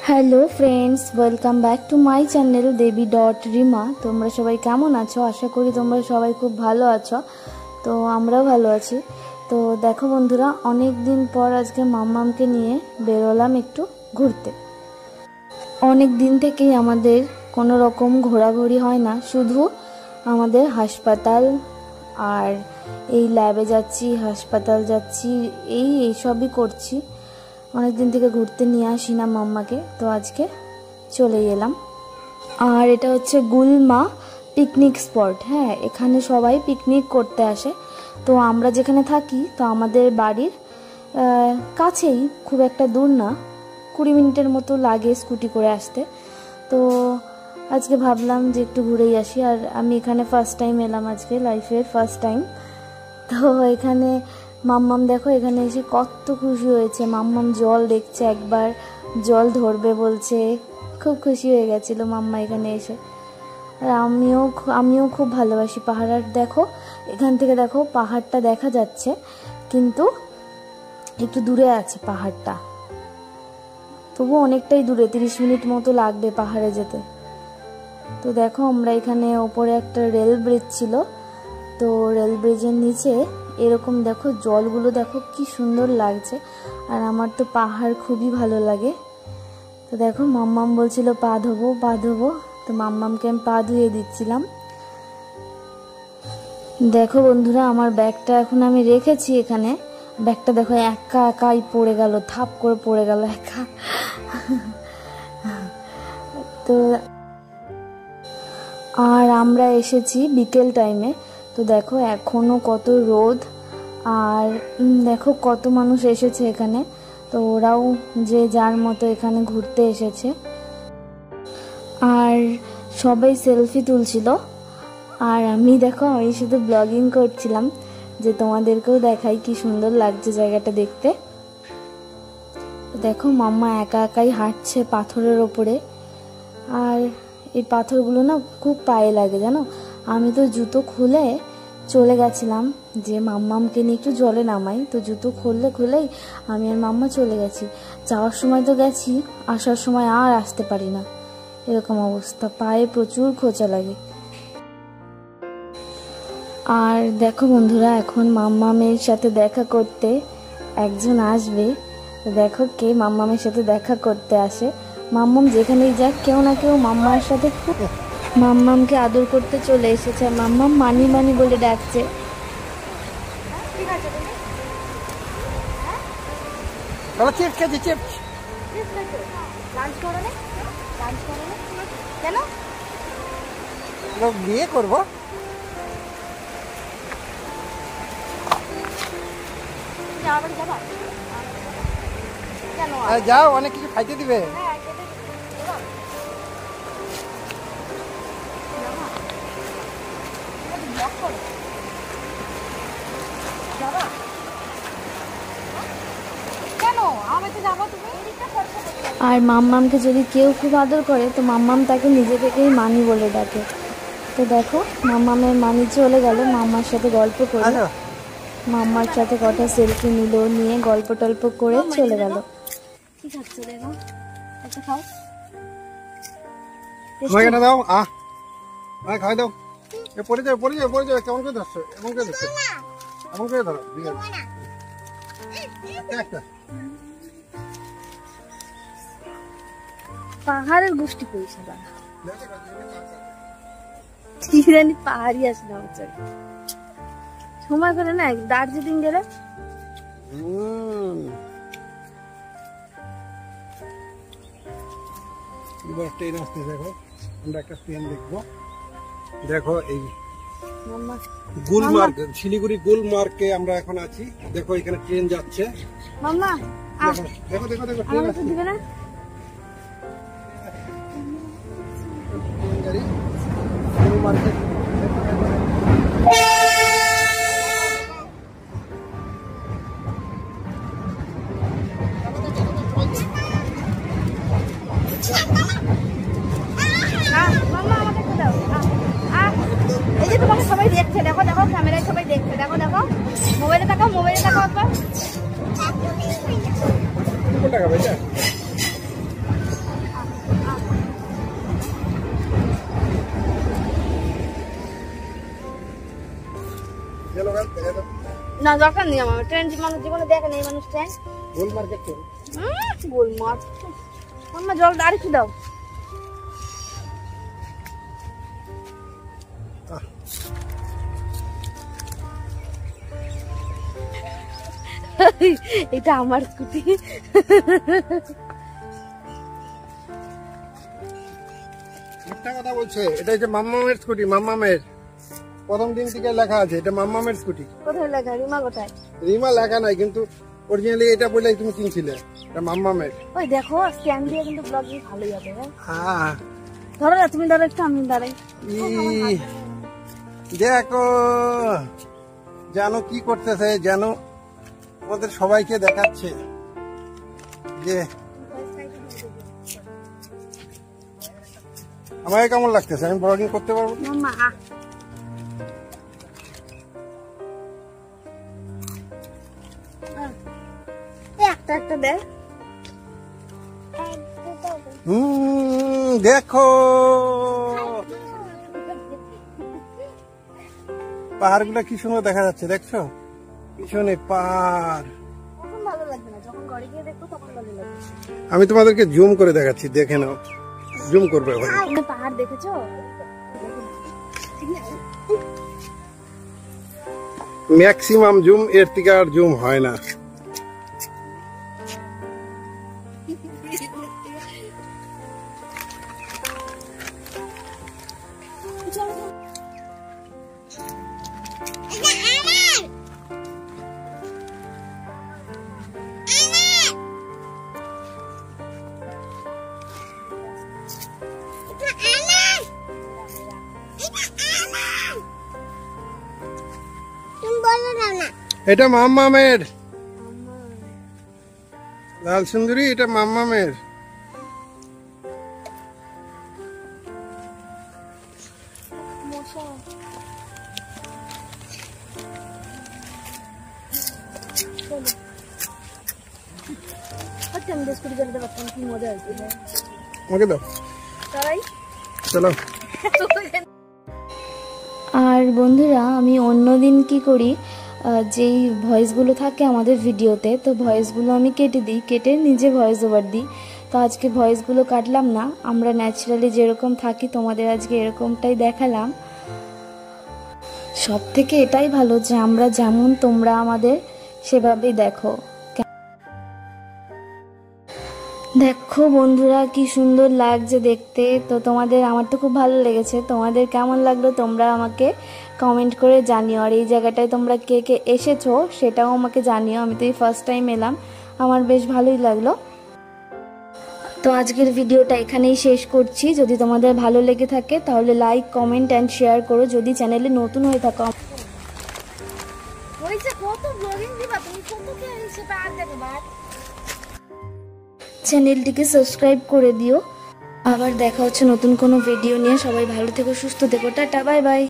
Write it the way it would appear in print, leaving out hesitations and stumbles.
Hello friends, welcome back to my channel Devi dot Rima. তোমরা সবাই কেমন আছো? আশা করি তোমরা সবাই খুব ভালো আছো। তো আমরাও ভালো আছি। তো দেখো বন্ধুরা, অনেক দিন পর আজকে মাম্মামকে নিয়ে বেরোলাম একটু ঘুরতে। অনেক দিন থেকেই আমাদের কোনো রকম ঘোরাঘুরি হয় না, শুধু আমাদের হাসপাতাল আর এই ল্যাবে যাচ্ছি, হাসপাতাল যাচ্ছি, এইসবই করছি। অনেক দিন থেকে ঘুরতে নিয়ে আসি না মাম্মাকে, তো আজকে চলে এলাম। আর এটা হচ্ছে গুলমা পিকনিক স্পট। হ্যাঁ, এখানে সবাই পিকনিক করতে আসে। তো আমরা যেখানে থাকি, তো আমাদের বাড়ির কাছেই, খুব একটা দূর না, 20 মিনিটের মতো লাগে স্কুটি করে আসতে। তো আজকে ভাবলাম যে একটু ঘুরেই আসি। আর আমি এখানে ফার্স্ট টাইম এলাম, আজকে লাইফের ফার্স্ট টাইম। তো এখানে মাম্মাম দেখো, এখানে এসে কত খুশি হয়েছে। মাম্মাম জল দেখছে, একবার জল ধরবে বলছে। খুব খুশি হয়ে গেছিলো মাম্মা এখানে এসে। আর আমিও খুব ভালোবাসি পাহাড়। আর দেখো, এখান থেকে দেখো পাহাড়টা দেখা যাচ্ছে, কিন্তু একটু দূরে আছে পাহাড়টা, তবু অনেকটাই দূরে, 30 মিনিট মতো লাগবে পাহাড়ে যেতে। তো দেখো, আমরা এখানে ওপরে একটা রেল ব্রিজ ছিল, তো রেল ব্রিজের নিচে এরকম দেখো জলগুলো দেখো কি সুন্দর লাগছে। আর আমার তো পাহাড় খুবই ভালো লাগে। তো দেখো, মাম্মাম বলছিল পা ধোবো পা ধোবো, তো মাম্মামকে আমি পা ধুয়ে দিচ্ছিলাম। দেখো বন্ধুরা, আমার ব্যাগটা এখন আমি রেখেছি এখানে। ব্যাগটা দেখো একাই পড়ে গেল, থাপ করে পড়ে গেল একা। তো আর আমরা এসেছি বিকেল টাইমে। তো দেখো এখনো কত রোদ, আর দেখো কত মানুষ এসেছে এখানে। তো ওরাও যে যার মতো এখানে ঘুরতে এসেছে, আর সবাই সেলফি তুলছিল। আর আমি দেখো, আমি শুধু ব্লগিং করছিলাম, যে তোমাদেরকেও দেখাই কি সুন্দর লাগছে জায়গাটা দেখতে। দেখো মাম্মা একা একাই হাঁটছে পাথরের ওপরে। আর এই পাথরগুলো না খুব পায়ে লাগে, জানো। আমি তো জুতো খুলে চলে গেছিলাম যে মাম্মামকে নিয়ে একটু জলে নামাই। তো জুতো খুলেই আমি আর মাম্মা চলে গেছি। যাওয়ার সময় তো গেছি, আসার সময় আর আসতে পারি না, এরকম অবস্থা। পায়ে প্রচুর খোঁচা লাগে। আর দেখো বন্ধুরা, এখন মাম্মামের সাথে দেখা করতে একজন আসবে। তো দেখো কে মাম্মামের সাথে দেখা করতে আসে। মাম্মাম যেখানেই যাক, কেউ না কেউ মাম্মার সাথে খুব মাম্মামকে আদর করতে চলে এসেছে। মাম্মাম মানি মানি বলে ডাকছে। বিয়ে করবো, যাও, অনেক কিছু খাইতে দিবে। আর মাম্মামকে যদি কেউ খুব আদর করে, তো মাম্মাম তাকে নিজে থেকেই মানি বলে ডাকে। তো দেখো, মাম্মামের মানি চলে গেল, মাম্মার সাথে গল্প করে, মাম্মার সাথে কটা সেলফি নিল, নিয়ে গল্প টল্প করে চলে গেল। কি খাচ্ছ দেখো, একটা খাও, দাও, খাই দাও। পড়ে যাবে, কেমন করে ধরছো, এমন করে ধরছো, এমন করে ধরো। পাহাড়ের গোষ্ঠী পরিষেবা, জানি পাহাড়ি আসে না, সময় করে না। দার্জিলিং গেলে ট্রেন আসতে, দেখো আমরা একটা ট্রেন দেখবো। দেখো এই গুলমার্গ, শিলিগুড়ি গুলমার্গে আমরা এখন আছি। দেখো এখানে ট্রেন যাচ্ছে। মাম্মা দেখো দেখো দেখো, ট্রেন আসছে। দিবে না গাড়ি গুলমার্গে। তোমাকে সবাই দেখছে, দেখো দেখো ক্যামেরায় সবাই দেখছে, দেখো দেখো মোবাইলে তাকাও, মোবাইলে তাকাও একবার। না দরকার নেই আমার, ট্রেন মানুষ জীবনে দেখে নেই মানুষ ট্রেন। গোল মার্কেট তো গোল মাছ আমার জল আর কি দাও। এটা আমার স্কুটি। একটা কথা বলছে, এটা হচ্ছে মাম্মামের স্কুটি। মাম্মামের প্রথম দিন থেকে লেখা আছে এটা মাম্মামের স্কুটি। কোথায় লেখা? রিমা কোথায়? রিমা লেখা নাই, কিন্তু অরিজিনালি এটা বললেই তুমি কিনছিলে, এটা মাম্মামের। ওই দেখো স্ট্যান্ড দিয়ে কিন্তু ব্লগিং ভালোই হবে। হ্যাঁ ধরো না, তুমি ধরো একটু, আমি দাঁড়াই। দেখো জানো কি করতেছে, জানো আমাদের সবাইকে দেখাচ্ছে যে আমাকে কেমন লাগতেছে, আমি ব্লগিং করতে পারবো। মাম্মা একটা একটা দে। দেখো পাহাড় গুলা কি সুন্দর দেখা যাচ্ছে, দেখছো পিছনে পাহাড়। ভালো লাগবে না, যখন ঘরে গিয়ে দেখবো তখন ভালো লাগবে। আমি তোমাদেরকে জুম করে দেখাচ্ছি, দেখে নাও, জুম করবে। পাহাড় দেখেছো? ম্যাক্সিমাম জুম, এর থেকে আর জুম হয় না। এটা মাম্মামের লাল সুন্দরী, এটা মাম্মামের। আমাকে দাও, চলো। আর বন্ধুরা, আমি অন্যদিন কি করি, যেই ভয়েসগুলো থাকে আমাদের ভিডিওতে, তো ভয়েসগুলো আমি কেটে দিই, কেটে নিজে ভয়েস ওভার দিই। তো আজকে ভয়েসগুলো কাটলাম না, আমরা ন্যাচারালি যেরকম থাকি তোমাদের আজকে এরকমটাই দেখালাম। সব থেকে এটাই ভালো যে আমরা যেমন, তোমরা আমাদের সেভাবেই দেখো। দেখো বন্ধুরা কি সুন্দর লাগছে দেখতে। তো তোমাদের, আমার তো খুব ভালো লেগেছে, তোমাদের কেমন লাগলো তোমরা আমাকে কমেন্ট করে জানিও। আর এই জায়গাটায় তোমরা কে কে এসেছো সেটাও আমাকে জানিও। আমি তো এই ফার্স্ট টাইম এলাম, আমার বেশ ভালোই লাগলো। তো আজকের ভিডিওটা এখানেই শেষ করছি। যদি তোমাদের ভালো লেগে থাকে তাহলে লাইক, কমেন্ট অ্যান্ড শেয়ার করো। যদি চ্যানেলে নতুন হয়ে থাকো, চ্যানেলটিকে সাবস্ক্রাইব করে দিও। আবার দেখা হচ্ছে নতুন কোনো ভিডিও নিয়ে। সবাই ভালো থেকো, সুস্থ থেকো, টাটা, বাই বাই।